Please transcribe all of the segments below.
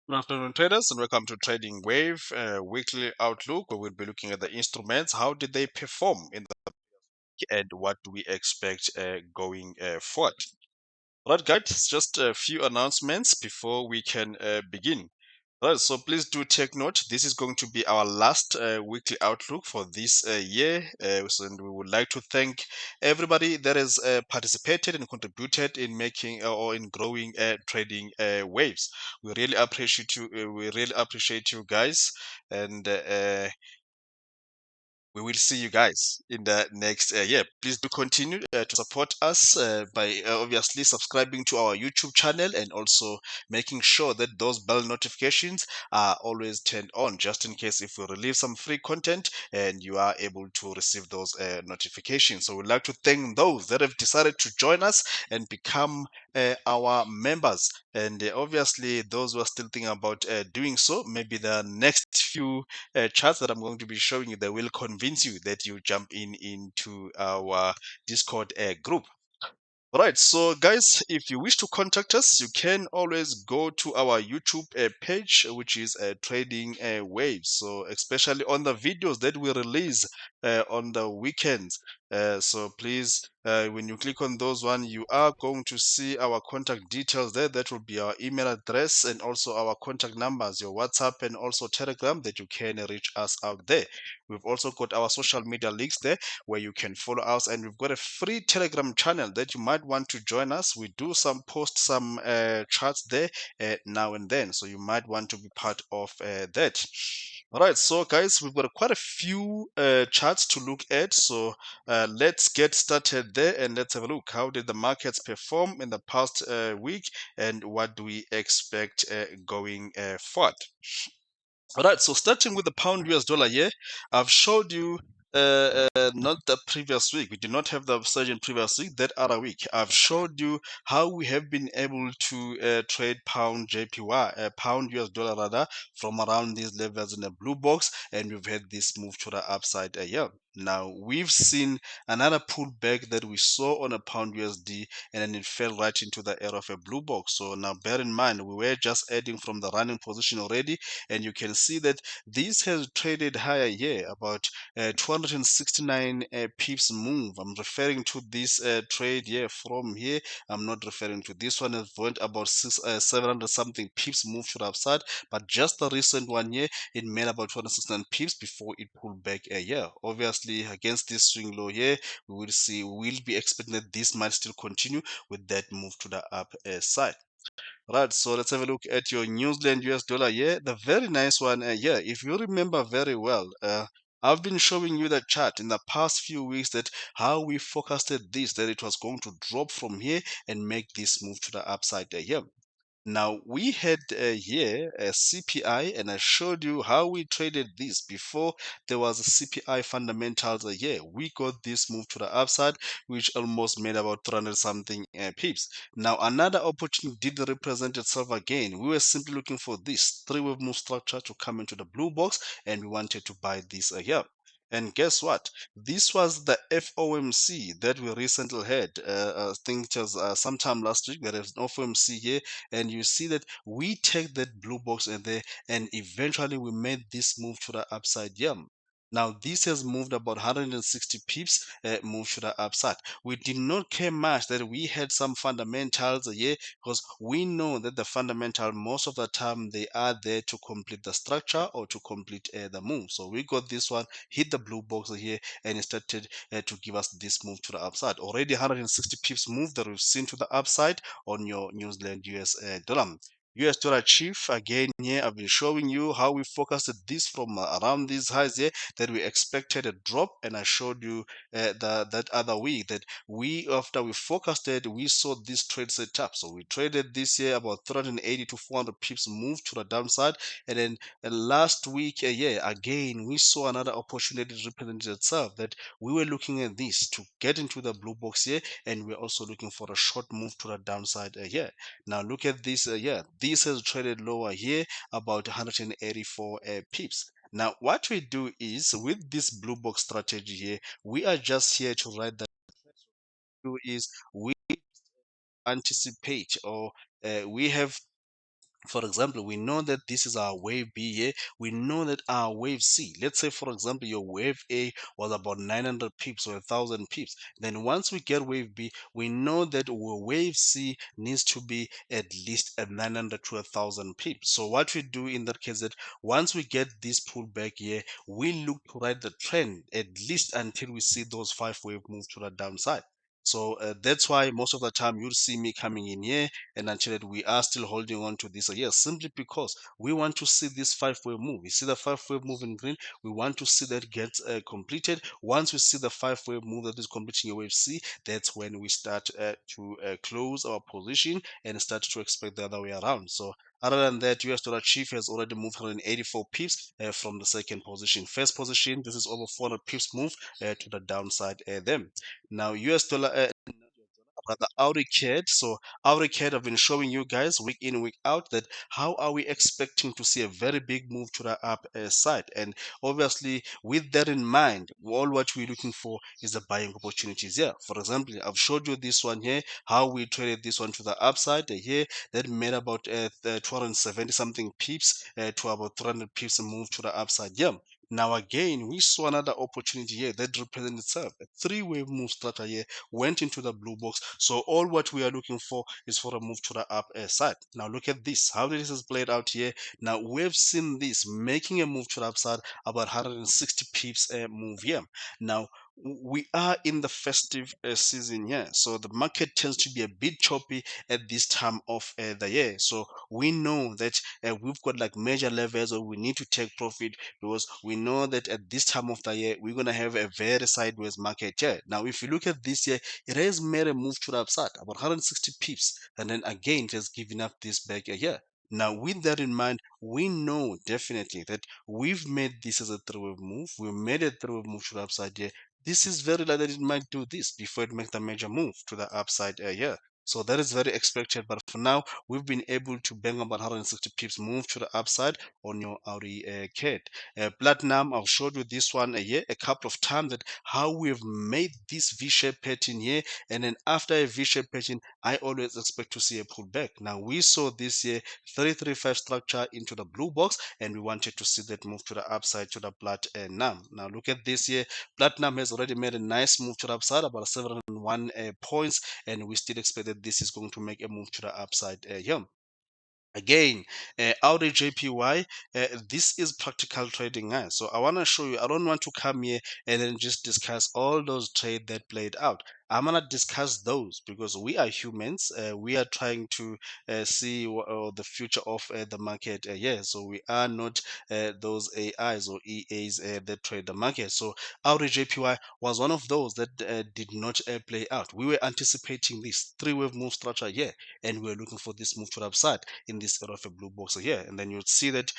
Good afternoon, traders, and welcome to Trading Wave Weekly Outlook, where we'll be looking at the instruments. How did they perform in the week, and what do we expect going forward? All right, guys, just a few announcements before we can begin. All right, so please do take note. This is going to be our last weekly outlook for this year. And we would like to thank everybody that has participated and contributed in making or in growing trading waves. We really appreciate you. We really appreciate you guys, and we will see you guys in the next year. Please do continue to support us by obviously subscribing to our YouTube channel and also making sure that those bell notifications are always turned on, just in case if we release some free content and you are able to receive those notifications. So we'd like to thank those that have decided to join us and become our members. And obviously, those who are still thinking about doing so, maybe the next few charts that I'm going to be showing you, they will convince you that you jump into our Discord group. All right, so guys, if you wish to contact us, you can always go to our YouTube page, which is Trading Waves. So, especially on the videos that we release on the weekends. So, please, when you click on those one, you are going to see our contact details there. That will be our email address and also our contact numbers, your WhatsApp and also Telegram, that you can reach us out there. We've also got our social media links there where you can follow us, and we've got a free Telegram channel that you might want to join us. We do post some charts there now and then, so you might want to be part of that. All right, so guys, we've got quite a few charts to look at, so let's get started there and let's have a look. How did the markets perform in the past week, and what do we expect going forward? All right, so starting with the pound US dollar here, I've showed you not the previous week. We did not have the surge in previous week, that other week. I've showed you how we have been able to trade pound JPY, pound US dollar rather, from around these levels in the blue box, and we've had this move to the upside here. Now, we've seen another pullback that we saw on a pound USD, and then it fell right into the area of a blue box. So now bear in mind, we were just adding from the running position already, and you can see that this has traded higher here, about 269 pips move. I'm referring to this trade here from here. I'm not referring to this one. It went about 700 something pips move to the upside, but just the recent one here, it made about 269 pips before it pulled back a year. Obviously, against this swing low here, we will be expecting that this might still continue with that move to the up side. Right, so let's have a look at your New Zealand US dollar here. The very nice one here. If you remember very well, I've been showing you the chart in the past few weeks that how we forecasted this, that it was going to drop from here and make this move to the upside here. Now we had here a CPI, and I showed you how we traded this before there was a CPI fundamentals here. We got this move to the upside, which almost made about 300 something pips. Now another opportunity did represent itself again. We were simply looking for this three-wave move structure to come into the blue box, and we wanted to buy this here. And guess what? This was the FOMC that we recently had. I think it was sometime last week. There is an FOMC here, and you see that we take that blue box in there, and eventually we made this move to the upside. Yeah. Now this has moved about 160 pips, move to the upside. We did not care much that we had some fundamentals here, because we know that the fundamental most of the time they are there to complete the structure or to complete the move. So we got this one, hit the blue box here, and it started to give us this move to the upside. Already 160 pips move that we've seen to the upside on your New Zealand US dollar. US dollar chief, again here I've been showing you how we forecasted this from around these highs here, that we expected a drop, and I showed you that other week that we, after we forecasted, we saw this trade set up. So we traded this year about 380 to 400 pips move to the downside, and then last week yeah, again we saw another opportunity represented itself, that we were looking at this to get into the blue box here, and we're also looking for a short move to the downside here. Now look at this yeah, this has traded lower here, about 184 pips. Now what we do is, with this blue box strategy here, we are just here to write that do is we anticipate, or we have For example, we know that this is our wave B here. We know that our wave C, let's say for example, your wave A was about 900 pips or 1000 pips. Then once we get wave B, we know that wave C needs to be at least at 900 to 1000 pips. So what we do in that case, that once we get this pullback here, we look to ride the trend at least until we see those 5 wave move to the downside. So that's why most of the time you'll see me coming in here, and until that we are still holding on to this yes, simply because we want to see this 5 wave move. You see the 5 wave move in green, we want to see that get completed. Once we see the 5 wave move that is completing your wave C, that's when we start to close our position and start to expect the other way around. So other than that, US dollar chief has already moved 184 pips from the second position. First position, this is over 400 pips move to the downside there. Now US dollar rather AudiCAD. So AudiCAD, I've been showing you guys week in, week out that how are we expecting to see a very big move to the up side. And obviously, with that in mind, all what we're looking for is the buying opportunities here. For example, I've showed you this one here, how we traded this one to the upside here. That made about 270 something pips to about 300 pips move to the upside. Yeah. Now again, we saw another opportunity here that represents itself. A 3 wave move structure here went into the blue box. So all what we are looking for is for a move to the up side. Now look at this, how this is played out here. Now we've seen this making a move to the upside, about 160 pips move here. Now we are in the festive season here, so the market tends to be a bit choppy at this time of the year. So we know that we've got like major levels where we need to take profit, because we know that at this time of the year we're going to have a very sideways market here. Now if you look at this year, it has made a move to the upside about 160 pips, and then again it has given up this back here. Now with that in mind, we know definitely that we've made this as a 3 wave move. We made a 3 wave move to the upside here. This is very likely that it might do this before it makes the major move to the upside here. So that is very expected, but for now we've been able to bang about 160 pips move to the upside on your Audi CAD. Platinum, I've showed you this one here a couple of times, that how we've made this V-shaped pattern here, and then after a V-shaped pattern, I always expect to see a pullback. Now we saw this here 335 structure into the blue box, and we wanted to see that move to the upside to the platinum. Now look at this here, platinum has already made a nice move to the upside, about 701 points, and we still expect that this is going to make a move to the upside here. Again, Audi JPY, this is practical trading. So I want to show you, I don't want to come here and then just discuss all those trades that played out. I'm going to discuss those because we are humans. We are trying to see the future of the market. Yeah, so we are not those AIs or EAs that trade the market. So Audi JPY was one of those that did not play out. We were anticipating this 3 wave move structure here, and we were looking for this move to the upside in this area of a blue box here, and then you'll see that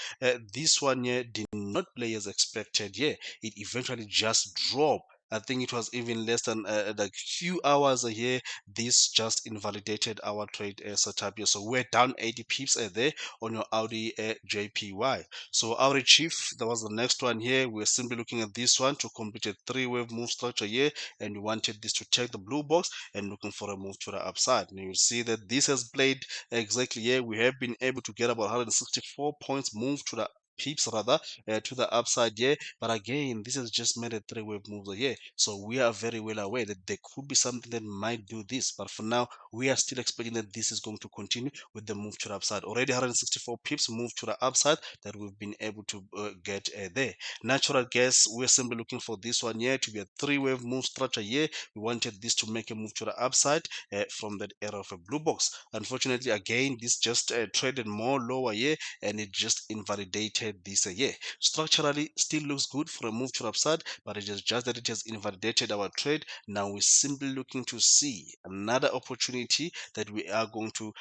this one here did not play as expected here. It eventually just dropped. I think it was even less than like few hours here. This just invalidated our trade setup here. So we're down 80 pips there on your Audi JPY. So Audi Chief, that was the next one here. We're simply looking at this one to complete a 3 wave move structure here, and we wanted this to check the blue box and looking for a move to the upside. And you see that this has played exactly here. We have been able to get about 164 points move to the pips rather to the upside here, but again this has just made a 3 wave move here, so we are very well aware that there could be something that might do this, but for now we are still expecting that this is going to continue with the move to the upside. Already 164 pips move to the upside that we've been able to get there. Natural gas, we're simply looking for this one here to be a 3 wave move structure here. We wanted this to make a move to the upside from that area of a blue box. Unfortunately, again, this just traded more lower here, and it just invalidated this here. Structurally, still looks good for a move to the upside, but it is just that it has invalidated our trade. Now we're simply looking to see another opportunity that we are going to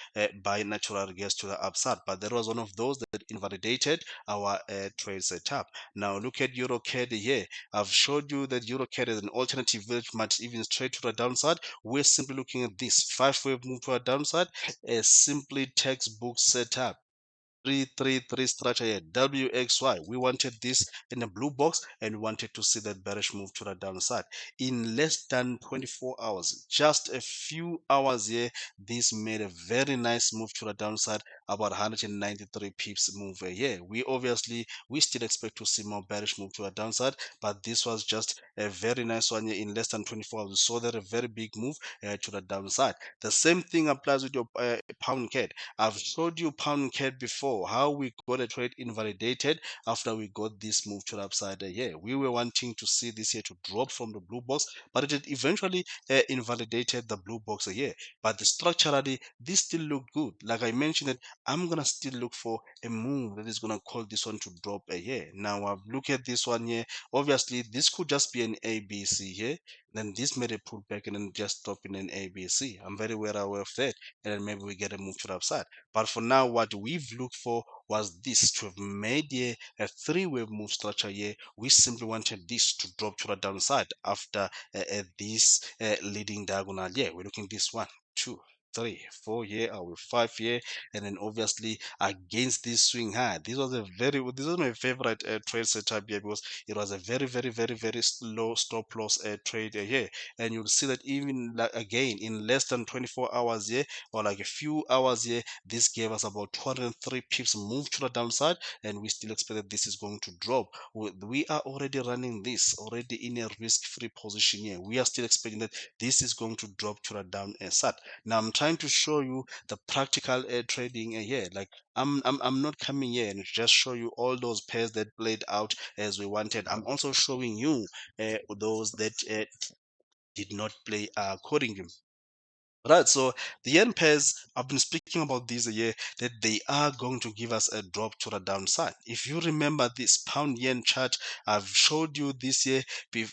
buy natural gas to the upside, but there was one of those that invalidated our trade setup. Now look at EuroCAD here. I've showed you that EuroCAD is an alternative which might even trade to the downside. We're simply looking at this 5 wave move to a downside, a simply textbook setup. 333 structure here, WXY. We wanted this in a blue box, and we wanted to see that bearish move to the downside in less than 24 hours. Just a few hours here, this made a very nice move to the downside, about 193 pips move a year. We still expect to see more bearish move to the downside, but this was just a very nice one here in less than 24 hours. We saw that a very big move to the downside. The same thing applies with your pound CAD. I've showed you pound CAD before, how we got a trade invalidated after we got this move to the upside here. We were wanting to see this here to drop from the blue box, but it eventually invalidated the blue box here. But structurally, this still looked good. Like I mentioned, that I'm gonna still look for a move that is gonna call this one to drop here. Now I've looked at this one here. Obviously, this could just be an ABC here. Then this made a pullback and then just drop in an ABC. I'm very well aware of that. And then maybe we get a move to the upside. But for now, what we've looked for was this to have made here a three-wave move structure here. We simply wanted this to drop to the downside after this leading diagonal here. We're looking this one, two, 3, 4 here, or 5 here, and then obviously against this swing high. This was my favorite trade setup here, because it was a very slow stop loss trade here, and you'll see that even like again in less than 24 hours here, or like a few hours here, this gave us about 203 pips move to the downside, and we still expect that this is going to drop. We are already running this already in a risk-free position here. We are still expecting that this is going to drop to the downside. Now I'm trying to show you the practical trading here. Like I'm not coming here and just show you all those pairs that played out as we wanted. I'm also showing you those that did not play accordingly. Right, so the yen pairs, I've been speaking about these a year, that they are going to give us a drop to the downside. If you remember this pound yen chart, I've showed you this year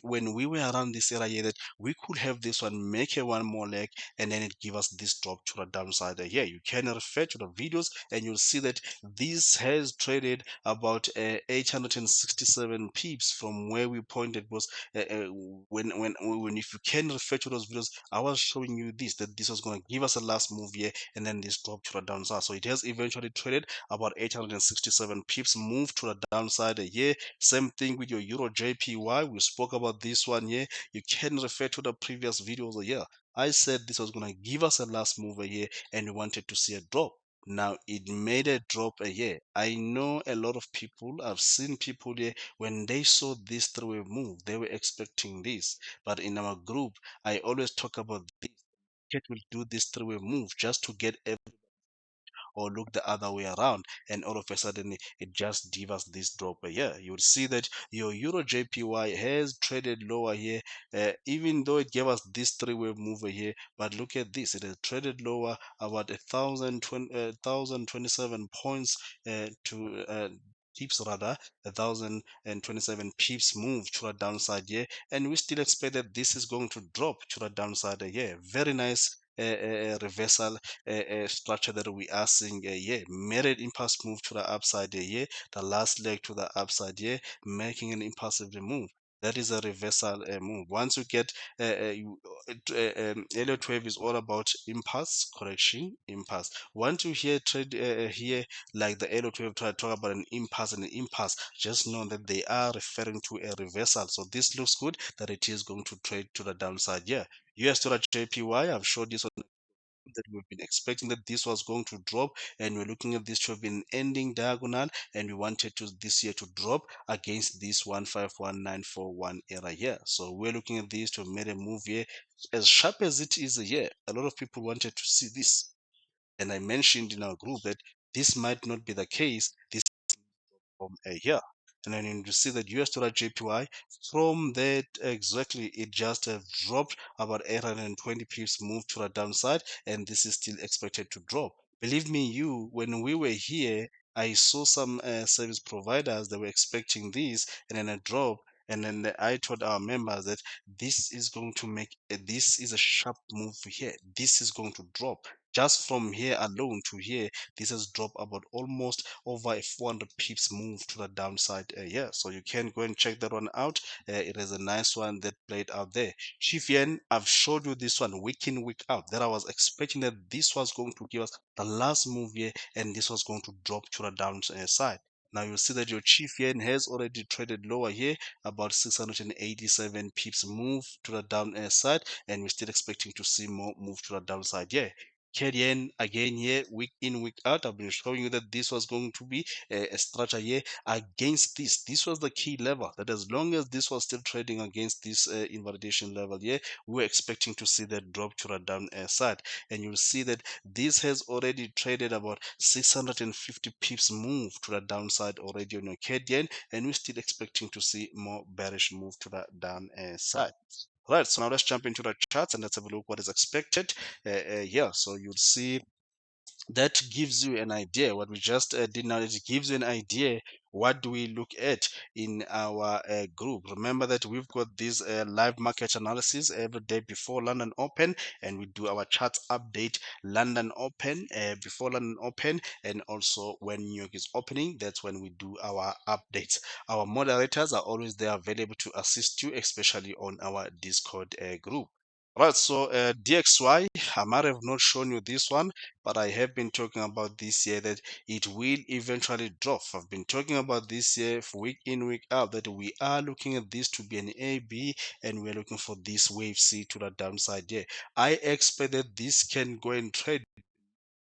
when we were around this area that we could have this one make a one more leg and then it give us this drop to the downside here. You can refer to the videos and you'll see that this has traded about 867 pips from where we pointed was when if you can refer to those videos, I was showing you this, that this was going to give us a last move here and then this drop to the downside. So it has eventually traded about 867 pips move to the downside here. Same thing with your euro JPY. We spoke about this one here. You can refer to the previous videos here. I said this was going to give us a last move here and we wanted to see a drop. Now it made a drop here. I know a lot of people, I've seen people here, when they saw this three-way move, they were expecting this. But in our group, I always talk about this. Market will do this three-way move just to get or look the other way around, and all of a sudden it just give us this drop here. You will see that your euro JPY has traded lower here, even though it gave us this three-way move here. But look at this, it has traded lower about 1,027 points to pips rather, 1,027 pips move to the downside here, and we still expect that this is going to drop to the downside here. Very nice reversal structure that we are seeing here. Mirrored impulse move to the upside here, the last leg to the upside here, making an impulsive move. That is a reversal move. Once you get Elliott wave is all about impulse correction, impulse. Once you hear trade here like the Elliott wave try to talk about an impulse and an impulse, just know that they are referring to a reversal. So this looks good that it is going to trade to the downside here. US dollar JPY, I've showed this on that we've been expecting that this was going to drop, and we're looking at this to have been ending diagonal, and we wanted to this year to drop against this 151941 area here. So we're looking at this to have made a move here as sharp as it is here. A lot of people wanted to see this, and I mentioned in our group that this might not be the case. This from a year. And then you see that US dollar JPY from that exactly it just dropped about 820 pips move to the downside, and this is still expected to drop. Believe me, you when we were here, I saw some service providers that were expecting this and then a drop. And then I told our members that this is going to make this is a sharp move here. This is going to drop just from here alone to here. This has dropped about almost over a 400 pips move to the downside yeah, so you can go and check that one out. It is a nice one that played out there. Chief Yen, I've showed you this one week in week out, that I was expecting that this was going to give us the last move here and this was going to drop to the downside. Now you'll see that your chief yen has already traded lower here, about 687 pips move to the downside, and we're still expecting to see more move to the downside here. Yen again here, week in, week out. I've been showing you that this was going to be a structure here against this. This was the key level. That as long as this was still trading against this invalidation level here, we were expecting to see that drop to the down side. And you'll see that this has already traded about 650 pips move to the downside already on your Yen, and we're still expecting to see more bearish move to the down side. Right, so now let's jump into the charts and let's have a look what is expected here. So you'll see that gives you an idea. What we just did now, it gives you an idea what do we look at in our group. Remember that we've got this live market analysis every day before London Open, and we do our charts update London Open before London Open, and also when New York is opening. That's when we do our updates. Our moderators are always there available to assist you, especially on our Discord group. Right, so DXY, I might have not shown you this one, but I have been talking about this year that it will eventually drop. I've been talking about this year for week in, week out, that we are looking at this to be an A, B, and we're looking for this wave C to the downside here. I expect that this can go and trade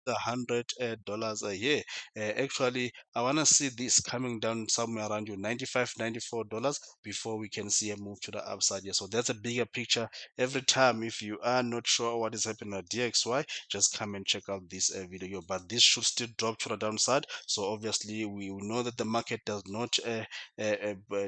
$100 a year. Actually, I want to see this coming down somewhere around you 95 $94 before we can see a move to the upside here. So that's a bigger picture. Every time, if you are not sure what is happening at DXY, just come and check out this video. But this should still drop to the downside. So obviously, we know that the market does not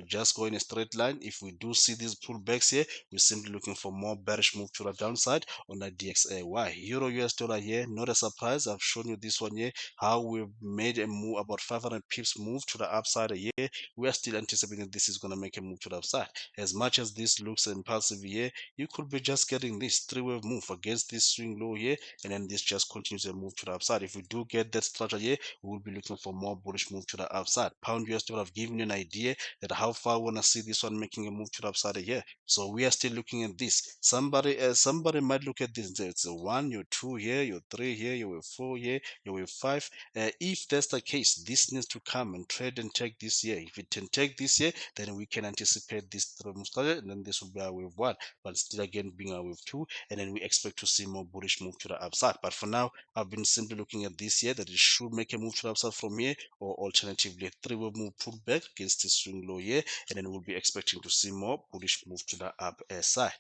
just go in a straight line. If we do see these pullbacks here, we're simply looking for more bearish move to the downside on the DXY. Euro US dollar here, not a surprise. I've shown you this one here, how we've made a move about 500 pips move to the upside here. We are still anticipating this is going to make a move to the upside. As much as this looks impulsive here, you could be just getting this three-wave move against this swing low here, and then this just continues to move to the upside. If we do get that structure here, we will be looking for more bullish move to the upside. Pound US dollar, I've given you an idea that how far we want to see this one making a move to the upside here. So we are still looking at this. Somebody might look at this and say it's a one, you're two here, you're three here, you're four here, you're five. If that's the case, this needs to come and trade and take this year. If it can take this year, then we can anticipate this move started, and then this will be our wave one, but still again being our wave two, and then we expect to see more bullish move to the upside. But for now, I've been simply looking at this year that it should make a move to the upside from here, or alternatively a three-wave move pullback against this swing low here, and then we'll be expecting to see more bullish move to the up side.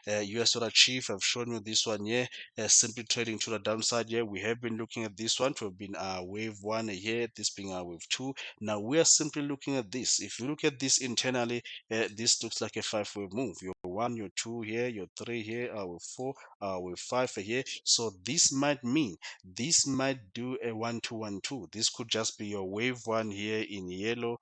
US dollar chief, I've shown you this one here, simply trading to the downside here. We have been looking at this one to have been our wave one here, this being our wave two. Now we are simply looking at this. If you look at this internally, this looks like a five-wave move. Your one, your two here, your three here, our four, our five here. So this might mean this might do a 1-2-1-2. This could just be your wave one here in yellow,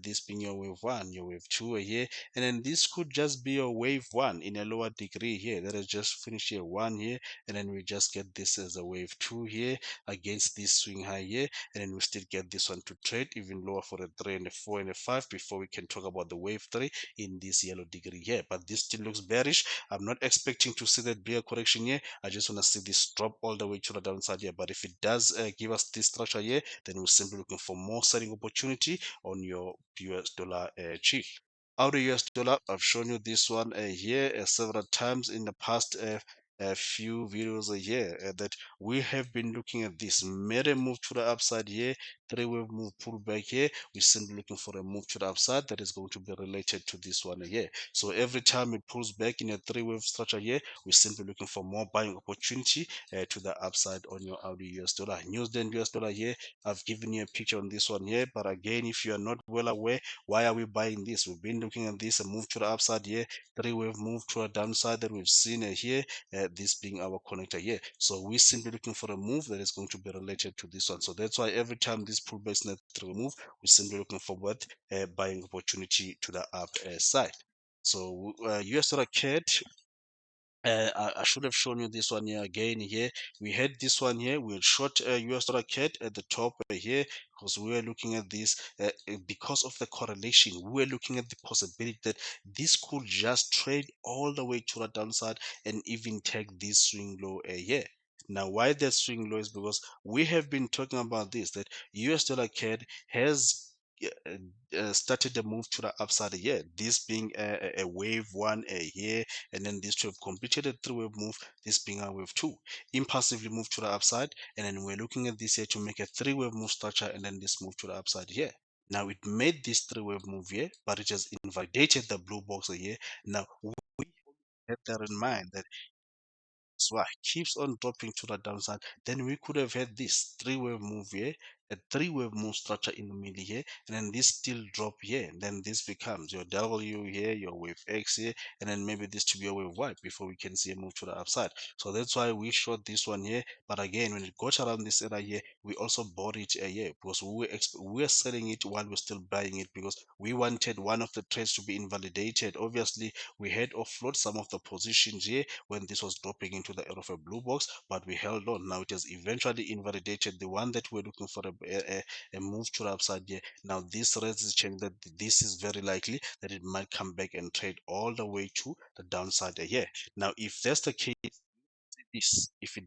this being your wave one, your wave two here, and then this could just be a wave one in a lower degree here. That is just finish here one here, and then we just get this as a wave two here against this swing high here, and then we still get this one to trade even lower for a three and a four and a five before we can talk about the wave three in this yellow degree here. But this still looks bearish. I'm not expecting to see that bigger correction here. I just want to see this drop all the way to the downside here. But if it does give us this structure here, then we're simply looking for more selling opportunity on your US dollar chief. Out of US dollar, I've shown you this one here several times in the past few videos a year that we have been looking at this. Made a move to the upside here, three-wave move pull back here. We're simply looking for a move to the upside that is going to be related to this one here. So every time it pulls back in a three-wave structure here, we're simply looking for more buying opportunity to the upside on your Audi US dollar. New Zealand US dollar here, I've given you a picture on this one here, but again, if you are not well aware, why are we buying this? We've been looking at this, a move to the upside here, three-wave move to a downside that we've seen here, this being our connector here. So we're simply looking for a move that is going to be related to this one. So that's why every time this pullback is not to move, we're simply looking for what buying opportunity to the up side. So US dollar CAD, I should have shown you this one here again here. We had this one here. We had short US dollar CAD at the top here because we were looking at this because of the correlation. We were looking at the possibility that this could just trade all the way to the downside and even take this swing low here. Now, why that swing low is because we have been talking about this, that US dollar CAD has started the move to the upside here, this being a wave one here, and then this to have completed a three-wave move, this being a wave two, impulsively move to the upside, and then we're looking at this here to make a three-wave move structure, and then this move to the upside here. Now it made this three-wave move here, but it has invalidated the blue box here. Now we have that in mind that so it keeps on dropping to the downside, then we could have had this three-wave move here, a three-wave move structure in the middle here, and then this still drop here. Then this becomes your W here, your wave X here, and then maybe this to be a wave Y before we can see a move to the upside. So that's why we short this one here. But again, when it got around this area here, we also bought it here because we were selling it while we're still buying it because we wanted one of the trades to be invalidated. Obviously, we had offload some of the positions here when this was dropping into the area of a blue box, but we held on. Now it has eventually invalidated the one that we're looking for a move to the upside here. Now this is changing that this is very likely that it might come back and trade all the way to the downside here. Now if that's the case,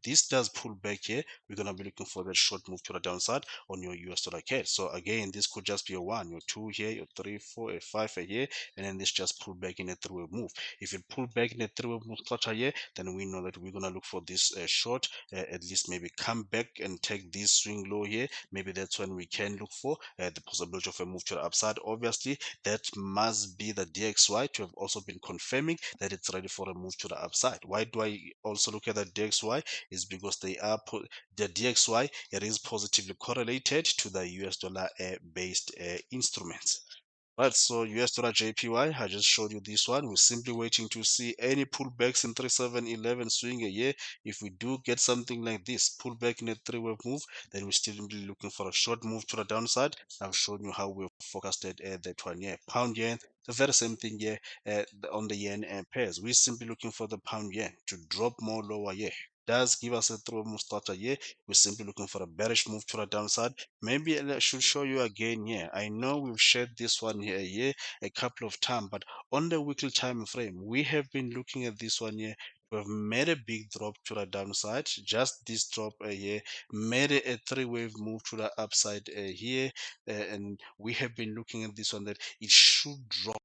this does pull back here, we're gonna be looking for that short move to the downside on your US dollar CAD. So again, this could just be a one, your two here, your three, four, a five here, and then this just pull back in a three-way move. If it pull back in a three-way move structure here, then we know that we're gonna look for this short, at least maybe come back and take this swing low here. Maybe that's when we can look for the possibility of a move to the upside. Obviously, that must be the DXY to have also been confirming that it's ready for a move to the upside. Why do I also look at the DXY? Is because the DXY, it is positively correlated to the US dollar based instruments. Right, so US dollar JPY, I just showed you this one. We're simply waiting to see any pullbacks in 3711 swing a year. If we do get something like this, pullback in a three-wave move, then we're still really looking for a short move to the downside. I've shown you how we've forecasted that one. Yeah, pound yen, the very same thing here on the yen and pairs. We're simply looking for the pound yen to drop more lower here. Does give us a three move starter here. We're simply looking for a bearish move to the downside. Maybe I should show you again here. I know we've shared this one here a couple of times, but on the weekly time frame, we have been looking at this one here. We've made a big drop to the downside. Just this drop here made a three-wave move to the upside here, and we have been looking at this one that it should drop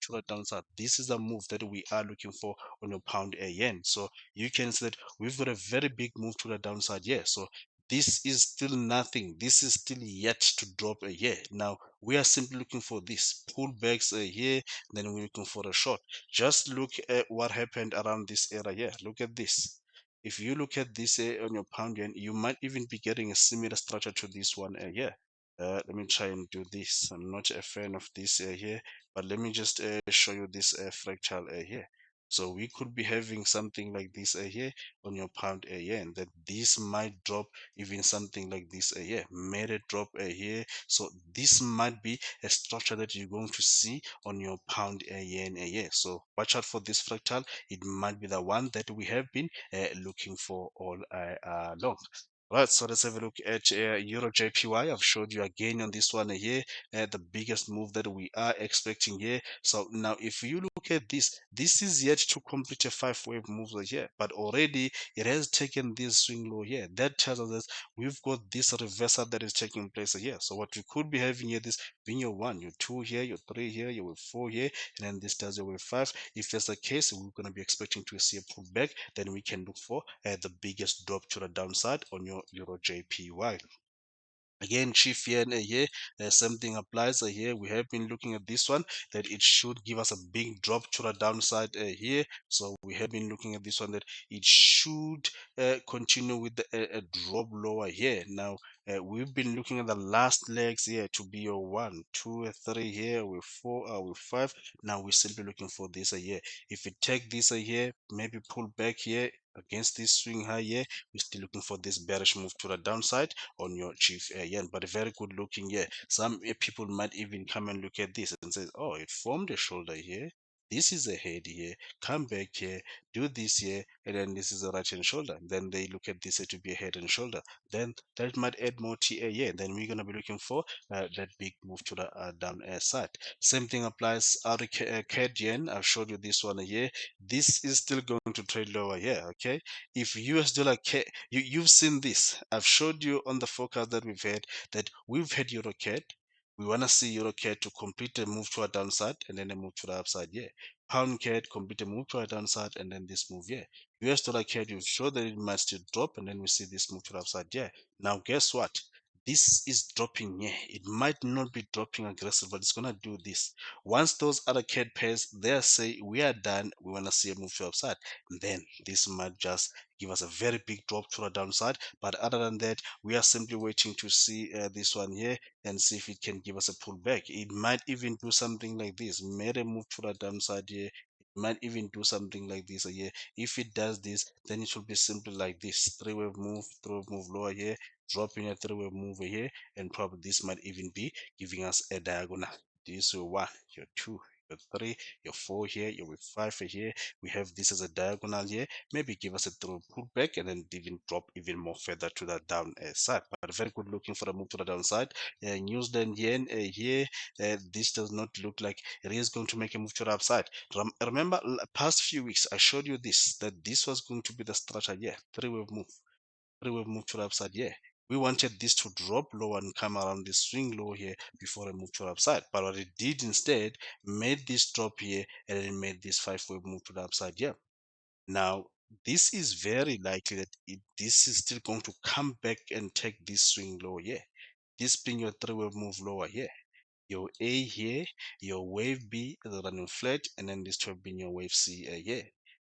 to the downside. This is a move that we are looking for on your pound yen. So you can see that we've got a very big move to the downside here. So this is still nothing. This is still yet to drop a here. Now we are simply looking for this pullbacks here. Then we're looking for a short. Just look at what happened around this area here. Look at this. If you look at this on your pound yen, you might even be getting a similar structure to this one here. Let me try and do this. I'm not a fan of this here, but let me just show you this fractal here. So we could be having something like this here on your pound yen, that this might drop even something like this here, made a drop here. So this might be a structure that you're going to see on your pound yen here. So watch out for this fractal. It might be the one that we have been looking for all along. Right, so let's have a look at Euro JPY. I've showed you again on this one here, the biggest move that we are expecting here. So now if you look at this is yet to complete a five-wave move here, but already it has taken this swing low here. That tells us that we've got this reversal that is taking place here. So what we could be having here, this being your one, your two here, your three here, your four here, and then this does your wave five. If that's the case, we're going to be expecting to see a pullback. Then we can look for the biggest drop to the downside on your Euro JPY. Again, chief yen here, something applies here. We have been looking at this one, that it should give us a big drop to the downside here. So we have been looking at this one, that it should continue with a drop lower here. Now we've been looking at the last legs here to be your one, two, three here with four, with five. Now we're simply looking for this here. If we take this here, maybe pull back here against this swing high here, we're still looking for this bearish move to the downside on your chief yen, but very good looking here. Some people might even come and look at this and say, oh, it formed a shoulder here, this is a head here, come back here, do this here, and then this is a right hand shoulder. Then they look at this here to be a head and shoulder, then that might add more TA here. Then we're going to be looking for that big move to the down side. Same thing applies out of CAD yen. I've showed you this one here. This is still going to trade lower here. Okay, if US dollar you've seen this. I've showed you on the forecast that we've had, that we've had euro CAD, We want to see euro CAD to complete a move to a downside and then a move to the upside here. Pound CAD complete a move to a downside and then this move here. US dollar CAD, you show that it might still drop and then we see this move to the upside here. Now guess what? This is dropping here. It might not be dropping aggressive, but it's gonna do this. Once those other CAD pairs they say we are done, we wanna see a move to the upside, then this might just give us a very big drop to the downside. But other than that, we are simply waiting to see this one here and see if it can give us a pullback. It might even do something like this, made a move to the downside here. It might even do something like this here. If it does this, then it will be simply like this: three-wave move, three-wave move lower here, dropping a three-wave move here, and probably this might even be giving us a diagonal. This your one, your two, your three, your four here, your five here. We have this as a diagonal here. Maybe give us a through pullback and then even drop even more further to the down side. But very good looking for a move to the downside. New Zealand yen here, this does not look like it is going to make a move to the upside. Remember, past few weeks I showed you this, that this was going to be the structure here, three-wave move, three-wave move to the upside here. We wanted this to drop low and come around this swing low here before a move to the upside. But what it did instead, made this drop here and then made this five-wave move to the upside here. Now, this is very likely that this is still going to come back and take this swing low here. This being your three-wave move lower here. Your A here, your wave B is running flat, and then this will be your wave C here.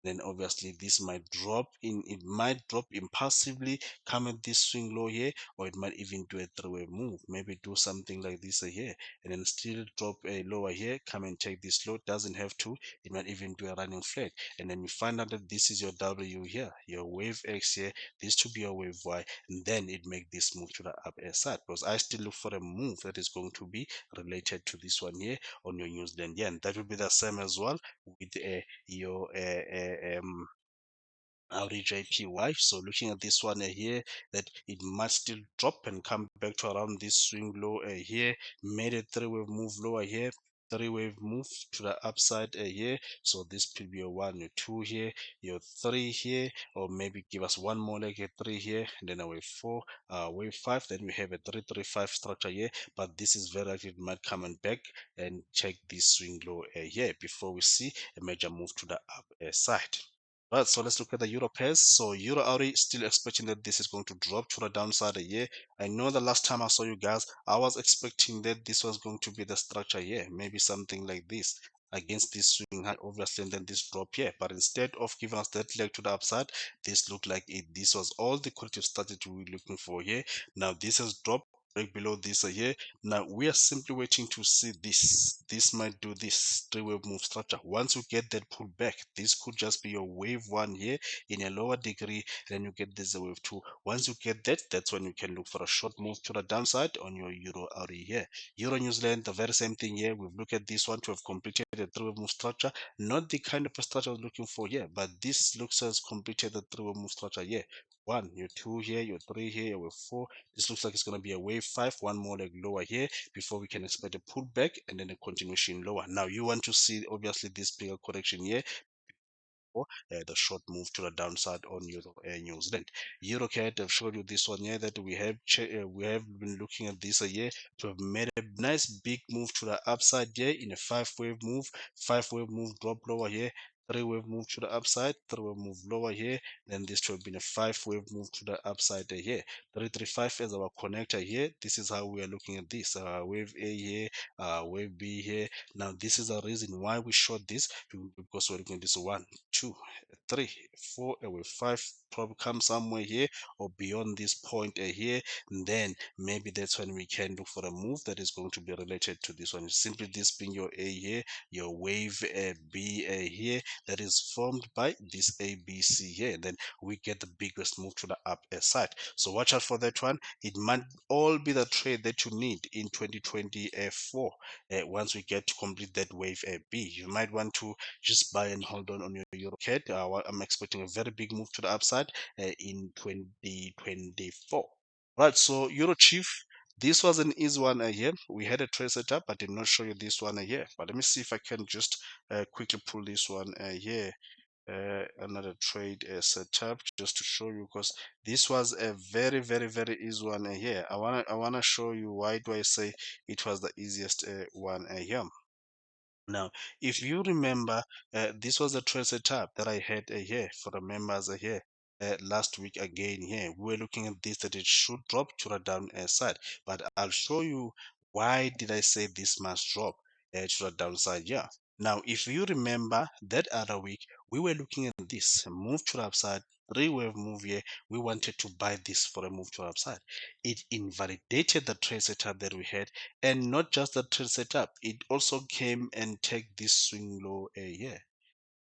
Then obviously this might drop in, it might drop impulsively, come at this swing low here, or it might even do a three-wave move. Maybe do something like this here, and then still drop a lower here, come and take this low. Doesn't have to. It might even do a running flat, and then you find out that this is your W here, your wave X here. This to be your wave Y, and then it make this move to the up side. Because I still look for a move that is going to be related to this one here on your New Zealand yen. That will be the same as well with your Audi JPY. So looking at this one here, that it might still drop and come back to around this swing low here, made a three-wave move lower here, three-wave move to the upside here. So this could be a one, your two here, your three here, or maybe give us one more like a three here, and then a wave four, wave five. Then we have a 3-3-5 structure here, but this is very likely it might come and back and check this swing low here before we see a major move to the up side. Right, so let's look at the euro pairs. So euro Audi still expecting that this is going to drop to the downside here. I know the last time I saw you guys, I was expecting that this was going to be the structure here, maybe something like this against this swing high, obviously, and then this drop here. But instead of giving us that leg to the upside, this looked like it. This was all the corrective strategy we were looking for here. Now this has dropped right below this here. Now we are simply waiting to see this. This might do this three-wave move structure. Once you get that pullback, this could just be your wave one here in a lower degree. Then you get this wave two. Once you get that, that's when you can look for a short move to the downside on your euro Audi here. Euro New Zealand, the very same thing here. We've looked at this one to have completed the three-wave move structure. Not the kind of a structure I was looking for here, but this looks as completed the three-wave move structure here. One, your two here, your three here, your wave four. This looks like it's going to be a wave five, one more leg lower here before we can expect a pullback and then a continuation lower. Now you want to see obviously this bigger correction here, the short move to the downside on Euro New Zealand. EuroCAD, I've showed you this one here that we have been looking at this here to have made a nice big move to the upside here in a five-wave move drop lower here, three-wave move to the upside, three-wave move lower here, then this to have been a five-wave move to the upside here. 335 as our connector here. This is how we are looking at this. Wave A here, wave B here. Now this is the reason why we short this, because we're looking at this one, two, three, four, and with five probably come somewhere here or beyond this point here, and then maybe that's when we can look for a move that is going to be related to this one. Simply this being your A here, your wave B here, that is formed by this ABC here, and then we get the biggest move to the up side. So watch out for that one. It might all be the trade that you need in 2024 once we get to complete that wave B. You might want to just buy and hold on your euro CAD. I'm expecting a very big move to the upside in 2024. Right, so euro chief, this was an easy one here. We had a trade setup. I did not show you this one here, but let me see if I can just quickly pull this one here. another trade setup just to show you, because this was a very easy one here. I wanna show you why do I say it was the easiest one here. Now, if you remember, this was a trade setup that I had here for the members here. Last week again here we were looking at this, that it should drop to the down side, but I'll show you why did I say this must drop to the downside. Yeah, now if you remember that other week we were looking at this move to the upside, three-wave move here. We wanted to buy this for a move to the upside. It invalidated the trade setup that we had, and not just the trade setup, it also came and take this swing low here.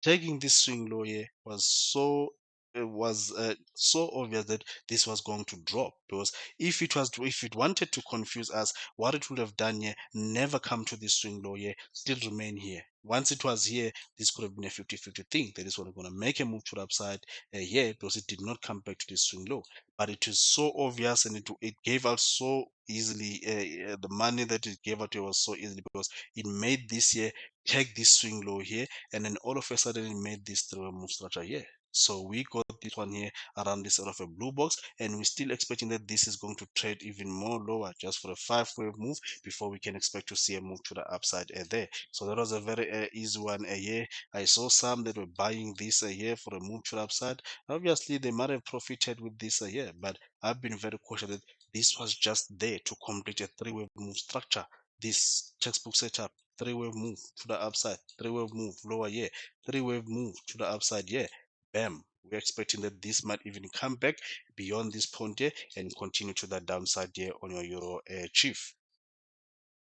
Taking this swing low here was so obvious that this was going to drop, because if it wanted to confuse us, what it would have done here, never come to this swing low here, still remain here. Once it was here, this could have been a 50-50 thing. That is what we're going to make a move to the upside here, because it did not come back to this swing low. But it is so obvious, and it gave out so easily. The money that it gave out here was so easily, because it made this here take this swing low here, and then all of a sudden it made this three-way move structure here. So we got this one here around this sort of a blue box, and we're still expecting that this is going to trade even more lower just for a 5-wave move before we can expect to see a move to the upside there. So that was a very easy one here. I saw some that were buying this here for a move to the upside. Obviously they might have profited with this here, but I've been very cautious that this was just there to complete a three-wave move structure. This textbook setup, three-wave move to the upside, three-wave move lower here, three-wave move to the upside here. Bam. We're expecting that this might even come back beyond this point here and continue to the downside here on your Euro Chief.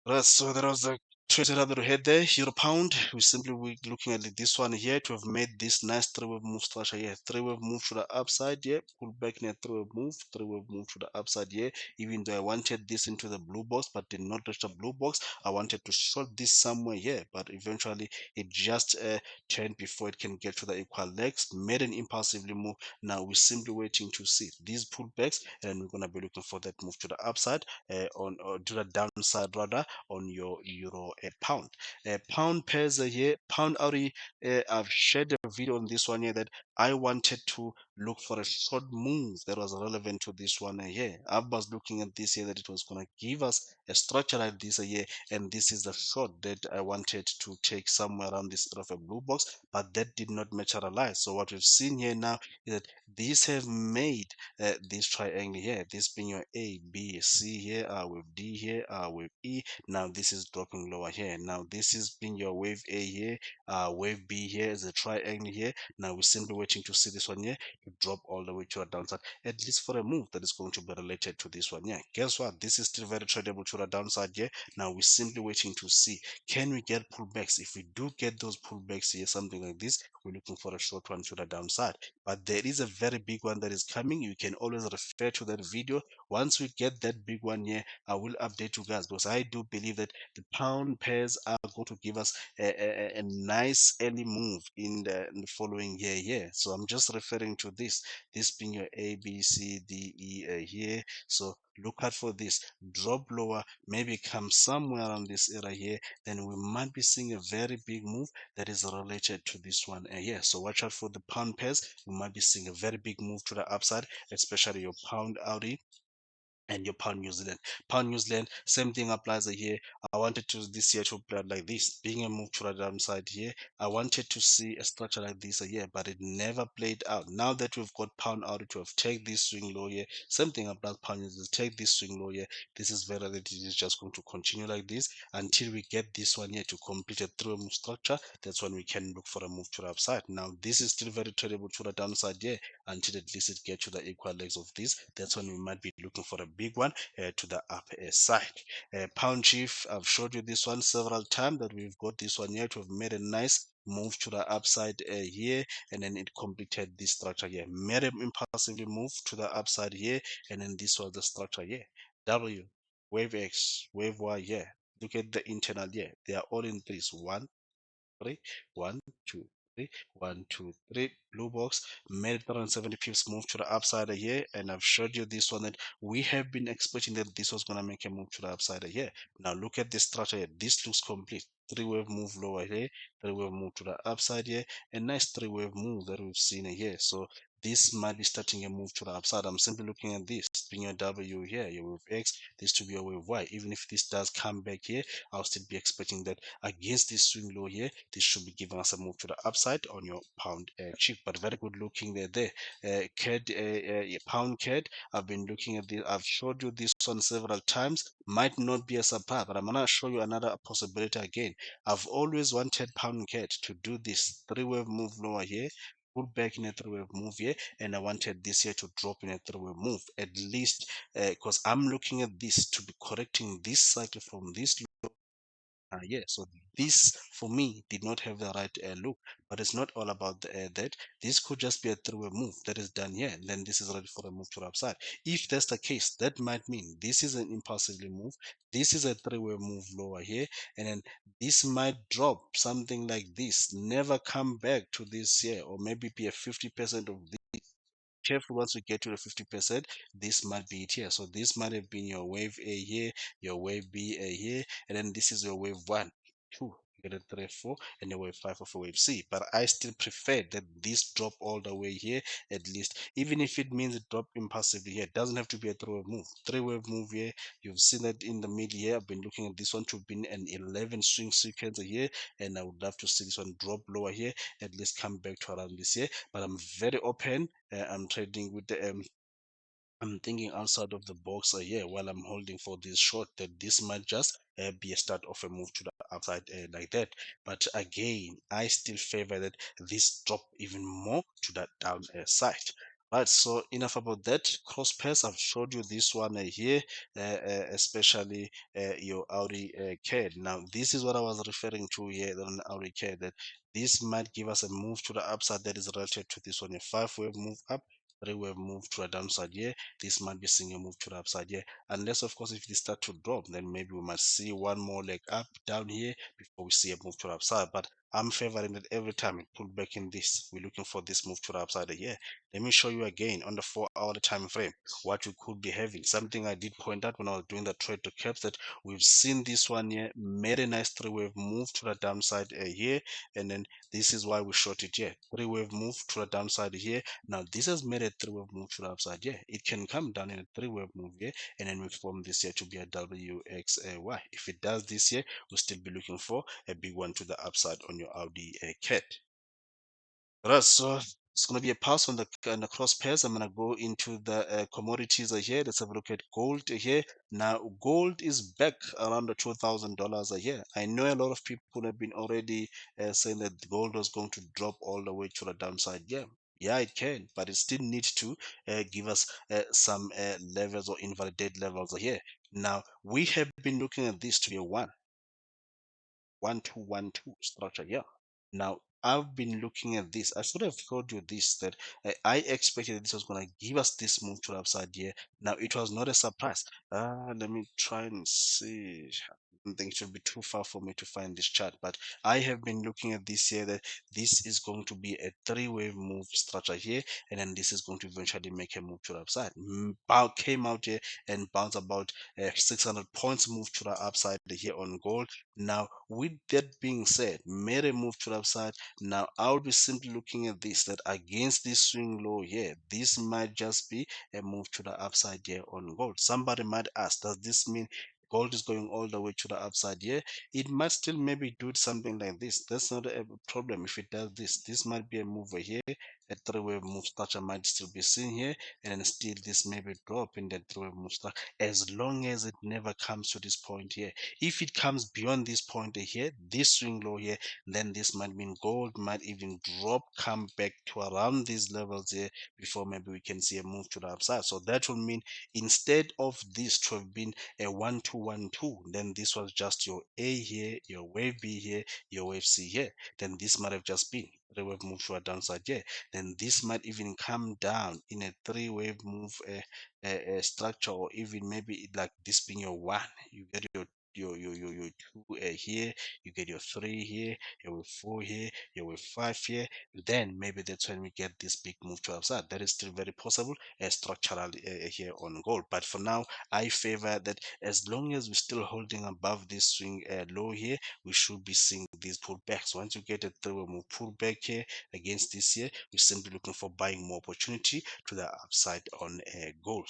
Right, so there was a trade setup that we had there, Euro Pound. We looking at this one here to have made this nice three-wave move structure here. Three-wave move to the upside here, pull back in a three-wave move to the upside here. Even though I wanted this into the blue box, but did not reach the blue box, I wanted to short this somewhere here, but eventually it just turned before it can get to the equal legs, made an impulsively move. Now we're simply waiting to see these pullbacks, and we're gonna be looking for that move to the upside on or to the downside rather on your Euro Pound. Pound pairs here, Pound Audi. I've shared a video on this one here that I wanted to look for a short move that was relevant to this one here. I was looking at this here that it was going to give us a structure like this here, and this is the short that I wanted to take somewhere around this sort of a blue box, but that did not materialize. So what we've seen here now is that these have made this triangle here, this being your A, B, C here, with D here, with E. Now this is dropping lower here. Now this is being your wave A here, wave B here is a triangle here. Now we're simply waiting to see this one here to drop all the way to the downside, at least for a move that is going to be related to this one here. Guess what? This is still very tradable to the downside here. Now we're simply waiting to see, can we get pullbacks? If we do get those pullbacks here, something like this, we're looking for a short one to the downside. But there is a very big one that is coming. You can always refer to that video. Once we get that big one here, I will update you guys, because I do believe that the pound pairs are going to give us a nice early move in the following year here. So I'm just referring to this being your A, B, C, D, E here. So look out for this drop lower, maybe come somewhere around this area here, then we might be seeing a very big move that is related to this one here. So watch out for the pound pairs. We might be seeing a very big move to the upside, especially your pound Audi and your pound New Zealand. Pound New Zealand, same thing applies here. I wanted to this year to play out like this, being a move to the downside here. I wanted to see a structure like this here, but it never played out. Now that we've got pound out to have take this swing low here, same thing applies pound New Zealand, take this swing low here. This is very that it is just going to continue like this until we get this one here to complete a three move structure. That's when we can look for a move to the upside. Now this is still very tradable to the downside here until at least it gets to the equal legs of this. That's when we might be looking for a big one to the upper side. Pound Chief, I've showed you this one several times that we've got this one here to have made a nice move to the upside here, and then it completed this structure here, made an impulsively move to the upside here, and then this was the structure here. W, wave X, wave Y here. Look at the internal here. They are all in threes. One, three, 1 2 3, 1 2 3. Blue box made 370 pips move to the upside here, and I've showed you this one that we have been expecting that this was going to make a move to the upside here. Now look at this structure here. This looks complete. three-wave move lower here, three-wave move to the upside here, a nice three-wave move that we've seen here. So this might be starting a move to the upside. I'm simply looking at this being your W here, your wave X, this to be your wave Y. Even if this does come back here, I'll still be expecting that against this swing low here, this should be giving us a move to the upside on your pound chip. But very good looking there. CAD, pound CAD. I've been looking at this. I've showed you this one several times. Might not be a surprise, but I'm gonna show you another possibility again. I've always wanted pound CAD to do this three-wave move lower here, pull back in a three-wave move here, and I wanted this here to drop in a three-wave move at least, because I'm looking at this to be correcting this cycle from this. Yeah, so this for me did not have the right look, but it's not all about that. This could just be a three-way move that is done here, and then this is ready for a move to the upside. If that's the case, that might mean this is an impulsively move, this is a three-way move lower here, and then this might drop something like this, never come back to this here, or maybe be a 50% of this. Careful once we get to the 50%, this might be it here. So this might have been your wave A here, your wave B A here, and then this is your wave 1, 2, you get a 3, 4, and your wave 5 of a wave C. But I still prefer that this drop all the way here, at least, even if it means it drop impulsively here. It doesn't have to be a three-wave move. Three-wave move here, you've seen that in the middle here. I've been looking at this one to be an 11 swing sequence here, and I would love to see this one drop lower here, at least come back to around this here. But I'm very open. I'm trading with the I'm thinking outside of the box here while I'm holding for this short, that this might just be a start of a move to the upside like that. But again, I still favor that this drop even more to that down side. Right, so enough about that. Cross pairs, I've showed you this one here, especially your Audi CAD. Now, this is what I was referring to here on Audi CAD, that this might give us a move to the upside that is related to this one, a five-wave move up, three-wave move to a downside here. This might be seeing a move to the upside here, unless of course if they start to drop, then maybe we might see one more leg up down here before we see a move to the upside. But I'm favoring that every time it pulled back in this, we're looking for this move to the upside here. Let me show you again on the 4-hour time frame what we could be having. Something I did point out when I was doing the trade to caps, that we've seen this one here made a nice three-wave move to the downside here, and then this is why we short it here. Three-wave move to the downside here. Now this has made a three-wave move to the upside here. It can come down in a three-wave move here, and then we form this here to be a WXY. If it does this here, we'll still be looking for a big one to the upside on your Audi cat. Right, so it's going to be a pass on the cross pairs. I'm going to go into the commodities here. Let's have a look at gold here. Now, gold is back around the $2,000 a year. I know a lot of people have been already saying that gold was going to drop all the way to the downside. Yeah, it can, but it still needs to give us some levels or invalidate levels here. Now, we have been looking at this to be a 1-2-1-2 structure. Now, I've been looking at this. I should have told you this, that I expected this was going to give us this move to the upside here. Now, it was not a surprise. Let me try and see. I don't think it should be too far for me to find this chart, but I have been looking at this here, that this is going to be a three-wave move structure here, and then this is going to eventually make a move to the upside. Came out here and bounced about 600 points move to the upside here on gold. Now, with that being said, made a move to the upside. Now, I would be simply looking at this, that against this swing low here, this might just be a move to the upside here on gold. Somebody might ask, does this mean gold is going all the way to the upside here? It might still maybe do something like this. That's not a problem if it does this. This might be a mover here. A three-wave move structure might still be seen here, and then still this maybe drop in the three-wave move structure, as long as it never comes to this point here. If it comes beyond this point here, this swing low here, then this might mean gold might even drop, come back to around these levels here before maybe we can see a move to the upside. So that will mean instead of this to have been a 1-2-1-2, then this was just your A here, your wave B here, your wave C here. Then this might have just been three-wave move to a downside here. Then this might even come down in a three-wave move structure, or even maybe like this being your one. You get your your two here, you get your three here, your 4 here, your 5 here, then maybe that's when we get this big move to upside. That is still very possible structural here on gold. But for now, I favor that as long as we're still holding above this swing low here, we should be seeing these pullbacks. Once you get a third move pullback here against this here, we're simply looking for buying more opportunity to the upside on gold.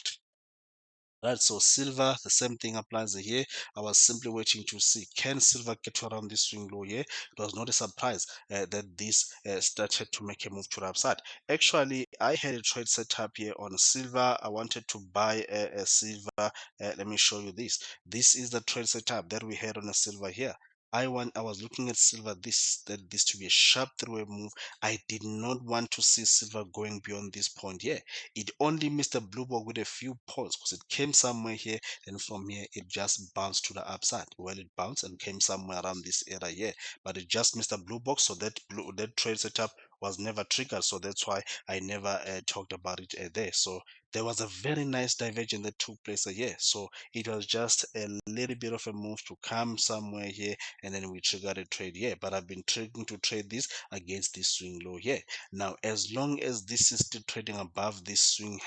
Right, so silver, the same thing applies here. I was simply waiting to see, can silver get to around this swing low here? It was not a surprise that this started to make a move to the upside. Actually, I had a trade set up here on silver. I wanted to buy a silver. Let me show you this. This is the trade setup that we had on a silver here. I was looking at silver this to be a sharp three-way move. I did not want to see silver going beyond this point here. It only missed a blue ball with a few points because it came somewhere here, and from here it just bounced to the upside. Well, it bounced and came somewhere around this area here, but it just missed a blue box, so that trade setup was never triggered. So that's why I never talked about it there. So there was a very nice divergence that took place here. So it was just a little bit of a move to come somewhere here, and then we triggered a trade here. But I've been trying to trade this against this swing low here. Now, as long as this is still trading above this swing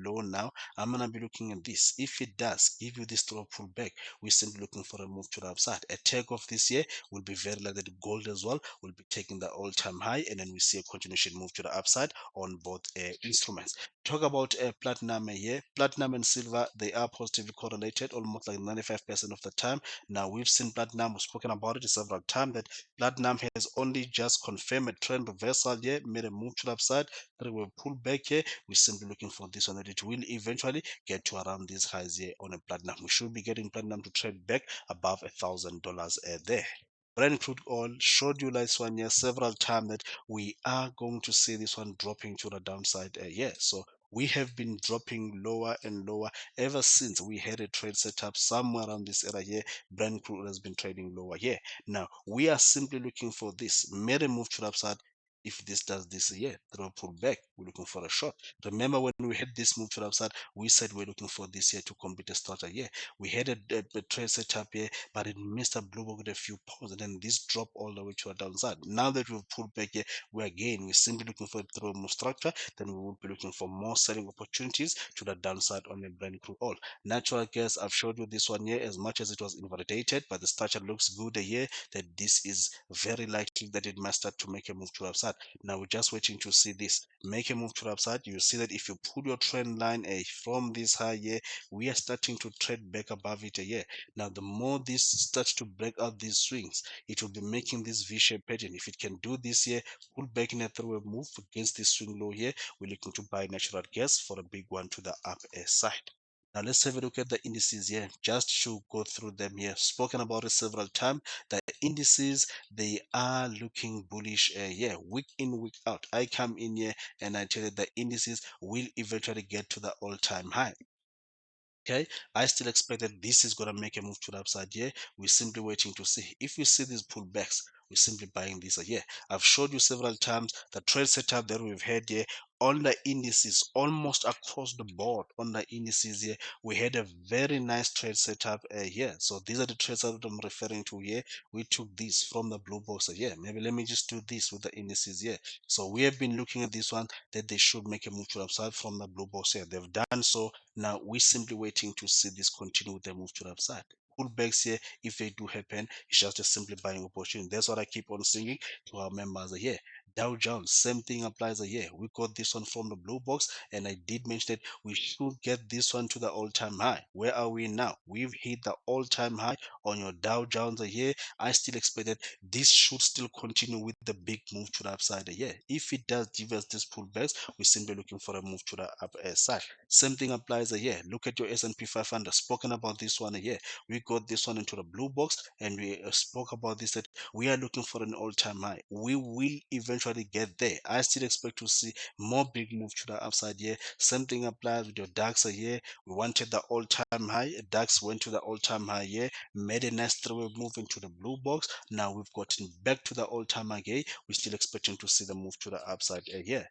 low now, I'm going to be looking at this. If it does give you this throw pullback, we're simply looking for a move to the upside. A take off this year will be very likely that gold as well will be taking the all-time high, and then we see a continuation move to the upside on both instruments. Talk about platinum here. Platinum and silver, they are positively correlated almost like 95% of the time. Now, we've seen platinum, we've spoken about it several times, that platinum has only just confirmed a trend reversal here, made a move to the upside, that will pull back here. We're simply looking for this one, that it will eventually get to around these highs here on a platinum. We should be getting platinum to trade back above $1,000 there. Brent crude oil showed you last one year several times that we are going to see this one dropping to the downside here. So we have been dropping lower and lower ever since we had a trade set up somewhere around this area here. Brent crude has been trading lower here. Now we are simply looking for this, made a move to the upside. If this does this here, throw pull back, we're looking for a short. Remember when we had this move to the upside, we said we're looking for this here to complete a starter here. We had a trade set up here, but it missed a blue book with a few points, and then this drop all the way to a downside. Now that we've pulled back here, we're simply looking for a throw move structure. Then we will be looking for more selling opportunities to the downside on the Brent crude oil. Natural gas, I've showed you this one here. As much as it was invalidated, but the structure looks good here, that this is very likely that it might start to make a move to the upside. Now we're just waiting to see this make a move to the upside. You see that if you pull your trend line from this high here, we are starting to trade back above it here. Now the more this starts to break out these swings, it will be making this V-shaped pattern. If it can do this here, pull back in a three-way move against this swing low here, we're looking to buy natural gas for a big one to the up side. Now let's have a look at the indices here, just to go through them here. Spoken about it several times. The indices, they are looking bullish here, week in, week out. I come in here and I tell you the indices will eventually get to the all-time high. Okay, I still expect that this is going to make a move to the upside here. We're simply waiting to see. If we see these pullbacks, we're simply buying this here. I've showed you several times the trade setup that we've had here on the indices, almost across the board on the indices here. We had a very nice trade setup here. So these are the trades that I'm referring to here. We took this from the blue box here. Maybe let me just do this with the indices here. So we have been looking at this one, that they should make a move to the upside from the blue box here. They've done so. Now we're simply waiting to see this continue with the move to the upside. Pullbacks here, if they do happen, it's just a simply buying opportunity. That's what I keep on saying to our members here. Dow Jones, same thing applies here. We got this one from the blue box, and I did mention that we should get this one to the all-time high. Where are we now? We've hit the all-time high on your Dow Jones here. I still expect that this should still continue with the big move to the upside here. If it does give us this pullbacks, we're simply looking for a move to the up side. Same thing applies here. Look at your S&P 500. Spoken about this one here. We got this one into the blue box, and we spoke about this, that we are looking for an all-time high. We will eventually get there. I still expect to see more big move to the upside here. Same thing applies with your DAX here. We wanted the all-time high. DAX went to the all-time high here, made a nice three-way move into the blue box. Now we've gotten back to the all-time high here. We're still expecting to see the move to the upside here.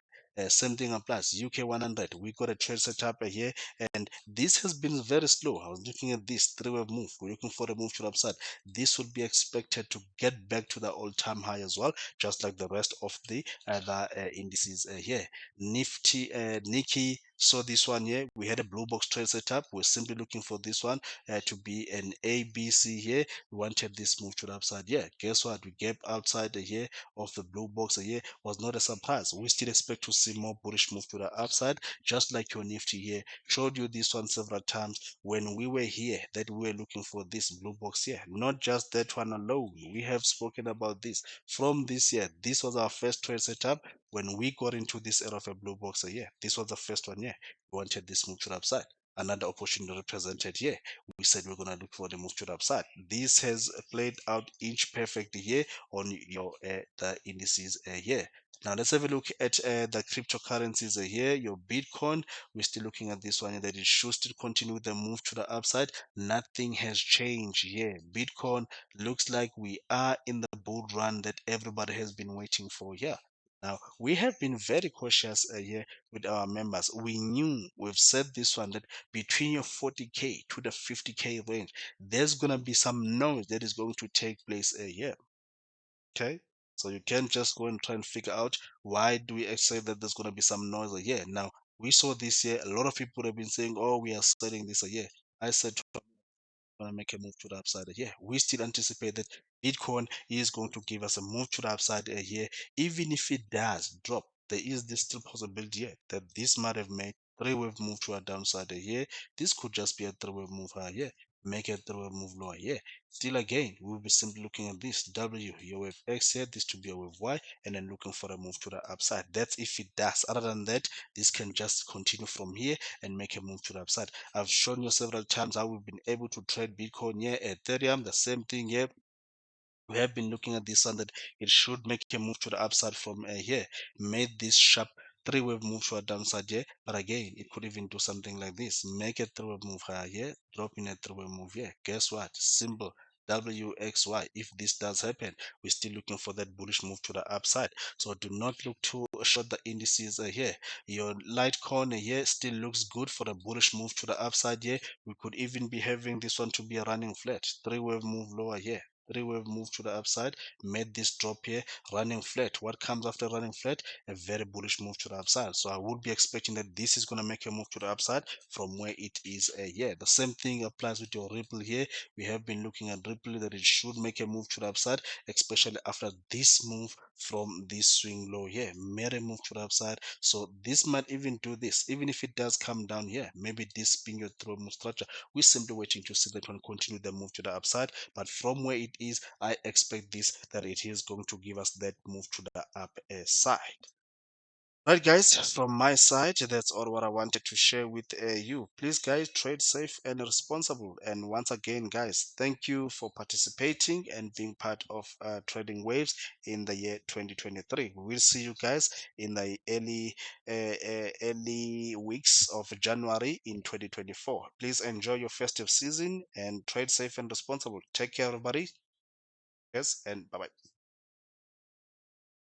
Same thing applies. UK 100. We got a trade setup here, and this has been very slow. I was looking at this three-wave move. We're looking for a move to the upside. This would be expected to get back to the all-time high as well, just like the rest of the other indices here. Nifty, Nikkei. So this one here, we had a blue box trade setup. We're simply looking for this one to be an ABC here. We wanted this move to the upside. Yeah, guess what? We gap outside here of the blue box here. Was not a surprise. We still expect to see more bullish move to the upside, just like your Nifty here. Showed you this one several times when we were here that we were looking for this blue box here. Not just that one alone. We have spoken about this from this year. This was our first trade setup when we got into this era of a blue box here. This was the first one here. We wanted this move to the upside. Another opportunity represented here. We said we're gonna look for the move to the upside. This has played out inch perfectly here on your the indices here. Now let's have a look at the cryptocurrencies here. Your Bitcoin, we're still looking at this one that it should still continue the move to the upside. Nothing has changed here. Bitcoin looks like we are in the bull run that everybody has been waiting for here. Now we have been very cautious here with our members. We knew, we've said this one, that between your 40k to the 50k range, there's gonna be some noise that is going to take place here. Okay, so you can't just go and try and figure out why do we say that there's going to be some noise a year. Now we saw this year a lot of people have been saying, oh, we are selling this a year. I said going to make a move to the upside here. We still anticipate that Bitcoin is going to give us a move to the upside here. Even if it does drop, there is this still possibility here that this might have made three-wave move to a downside here. This could just be a three-wave move here. Make a three-wave move lower here. Still again, we'll be simply looking at this W, your wave X here, this to be a wave Y, and then looking for a move to the upside. That's if it does. Other than that, this can just continue from here and make a move to the upside. I've shown you several times how we've been able to trade Bitcoin here, Ethereum, the same thing here. We have been looking at this one that it should make a move to the upside from here. Made this sharp three-wave move to a downside here, but again, it could even do something like this. Make a three-wave move higher here, drop in a three-wave move here. Guess what? Simple. WXY. If this does happen, we're still looking for that bullish move to the upside. So do not look too short the indices here. Your Litecoin here still looks good for a bullish move to the upside here. We could even be having this one to be a running flat. Three-wave move lower here. Three-wave move to the upside, made this drop here, running flat. What comes after running flat? A very bullish move to the upside. So I would be expecting that this is going to make a move to the upside from where it is here. The same thing applies with your Ripple here. We have been looking at Ripple that it should make a move to the upside, especially after this move from this swing low here. Made a move to the upside. So this might even do this. Even if it does come down here, maybe this being your throw move structure, we're simply waiting to see that one continue the move to the upside. But from where it is, I expect this that it is going to give us that move to the upper side. Right, guys, from my side, that's all what I wanted to share with you. Please, guys, trade safe and responsible. And once again, guys, thank you for participating and being part of Trading Waves in the year 2023. We will see you guys in the early weeks of January in 2024. Please enjoy your festive season and trade safe and responsible. Take care, everybody. Yes, and bye bye.